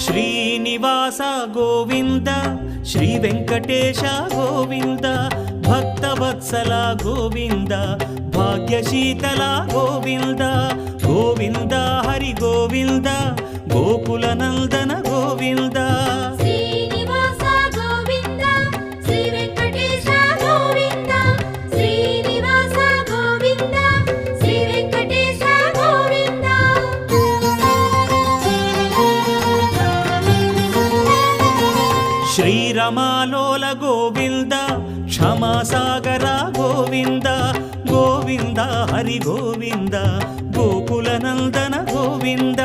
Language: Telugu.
శ్రీనివాస గోవింద శ్రీ వెంకటేశ గోవింద భక్తవత్సల గోవింద భాగ్యశీతల గోవింద గోవింద హరి గోవింద గోకుల నందన గోవింద శ్రీనివాస గోవింద శ్రీ వెంకటేశ గోవింద శ్రీనివాస గోవింద శ్రీ వెంకటేశ గోవింద శ్రీరమాలోల గోవింద క్షమాసాగర గోవింద గోవింద హరి గోవింద గోకుల నందన గోవింద